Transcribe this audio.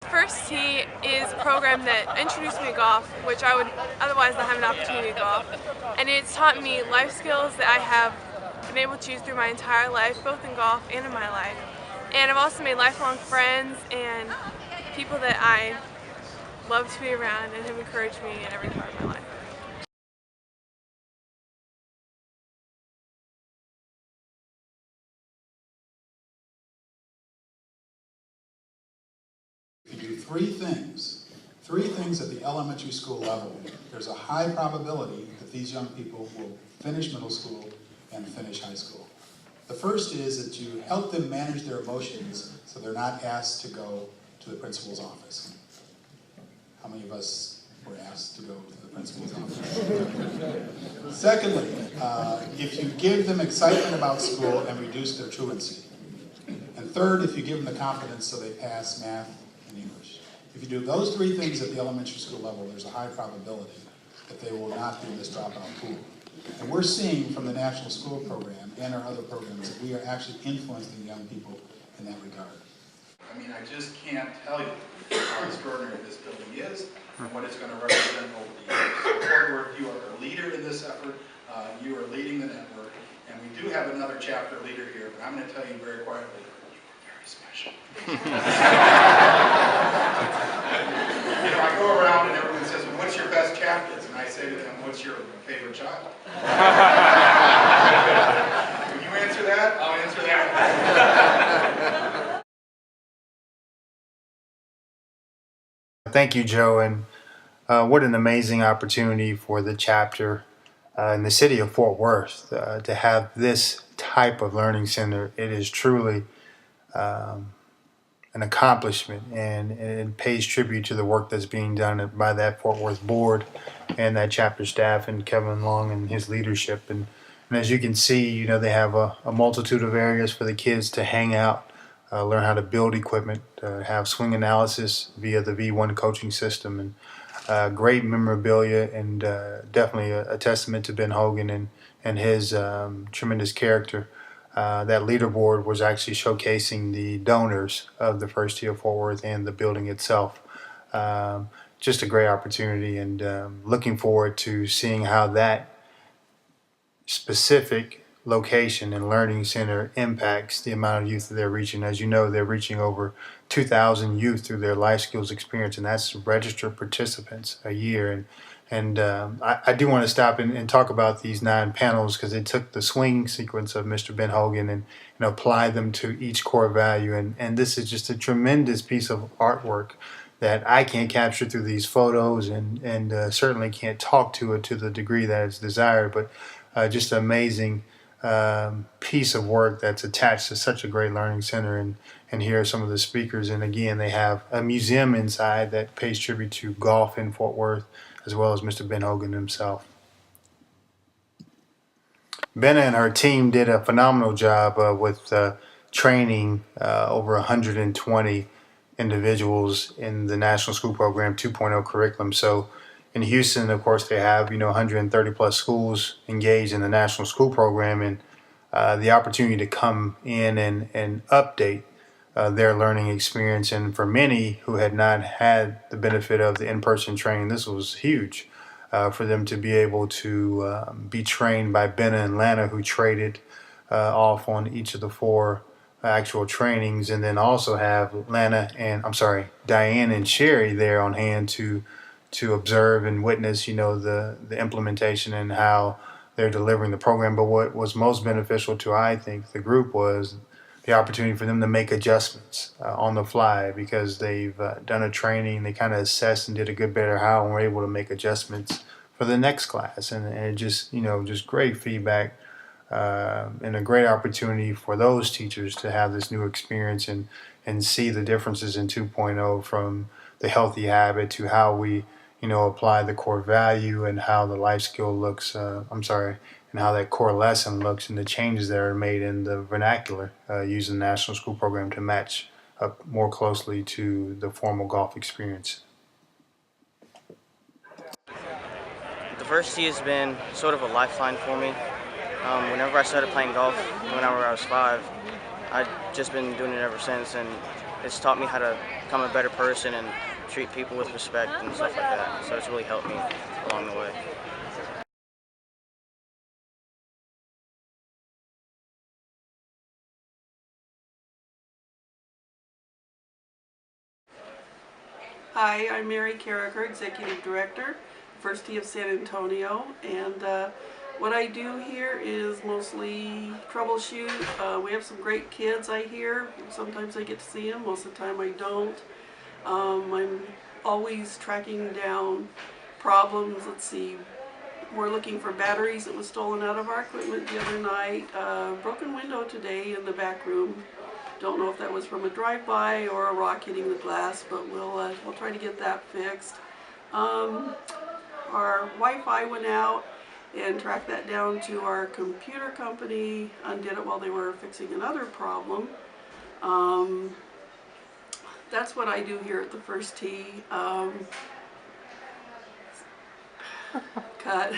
First Tee is a program that introduced me to golf, which I would otherwise not have an opportunity to golf. And it's taught me life skills that I have been able to use through my entire life, both in golf and in my life. And I've also made lifelong friends and people that I love to be around and have encouraged me in every part of my life. If you do three things at the elementary school level, there's a high probability that these young people will finish middle school and finish high school. The first is that you help them manage their emotions so they're not asked to go to the principal's office. How many of us were asked to go to the principal's office? Secondly, if you give them excitement about school and reduce their truancy. And third, if you give them the confidence so they pass math and English. If you do those three things at the elementary school level, there's a high probability that they will not be in this dropout pool. And we're seeing from the National School Program and our other programs that we are actually influencing young people in that regard. I mean, I just can't tell you how extraordinary this building is and what it's going to represent over the years. So Fort Worth, you are a leader in this effort. You are leading the network. And we do have another chapter leader here, but I'm going to tell you very quietly, you're very special. You know, I go around and everyone says, well, what's your best chapters? And I say to them, what's your favorite child? Will you answer that? I'll answer that. Thank you, Joe, and what an amazing opportunity for the chapter in the city of Fort Worth to have this type of learning center. It is truly an accomplishment, and it pays tribute to the work that's being done by that Fort Worth board and that chapter staff and Kevin Long and his leadership. And as you can see, you know, they have a multitude of areas for the kids to hang out, learn how to build equipment, have swing analysis via the V1 coaching system, and great memorabilia, and definitely a testament to Ben Hogan and his tremendous character. That leaderboard was actually showcasing the donors of the First Tee of Fort Worth and the building itself. Just a great opportunity, and looking forward to seeing how that specific location and learning center impacts the amount of youth that they're reaching. As you know, they're reaching over 2,000 youth through their life skills experience, and that's registered participants a year. And I do want to stop and talk about these 9 panels, because it took the swing sequence of Mr. Ben Hogan and apply them to each core value. And this is just a tremendous piece of artwork that I can't capture through these photos, and certainly can't talk to it to the degree that it's desired. But just an amazing piece of work that's attached to such a great learning center. And here are some of the speakers. And again, they have a museum inside that pays tribute to golf in Fort Worth, as well as Mr. Ben Hogan himself. Benna and her team did a phenomenal job with training over 120 individuals in the National School Program 2.0 curriculum. So in Houston, of course, they have 130 plus schools engaged in the National School Program, and the opportunity to come in and update their learning experience. And for many who had not had the benefit of the in-person training, this was huge for them to be able to be trained by Benna and Lana, who traded off on each of the 4 actual trainings, and then also have Diane and Sherry there on hand to observe and witness, the implementation and how they're delivering the program. But what was most beneficial to, I think, the group was the opportunity for them to make adjustments on the fly, because they've done a training, they kind of assessed and did a good better how, and were able to make adjustments for the next class. And it just, just great feedback and a great opportunity for those teachers to have this new experience and see the differences in 2.0, from the healthy habit to how we apply the core value, and how the life skill looks, and how that core lesson looks, and the changes that are made in the vernacular using the National School Program to match up more closely to the formal golf experience. The First Tee has been sort of a lifeline for me. Whenever I started playing golf, whenever I was 5, I've just been doing it ever since, and it's taught me how to become a better person and treat people with respect and stuff like that. So it's really helped me along the way. Hi, I'm Mary Carricker, Executive Director, First Tee of San Antonio, and what I do here is mostly troubleshoot. We have some great kids, I hear. Sometimes I get to see them, most of the time I don't. I'm always tracking down problems. Let's see, we're looking for batteries that was stolen out of our equipment the other night. Broken window today in the back room. Don't know if that was from a drive-by or a rock hitting the glass, but we'll try to get that fixed. Our Wi-Fi went out and tracked that down to our computer company, undid it while they were fixing another problem. That's what I do here at the First Tee. Cut.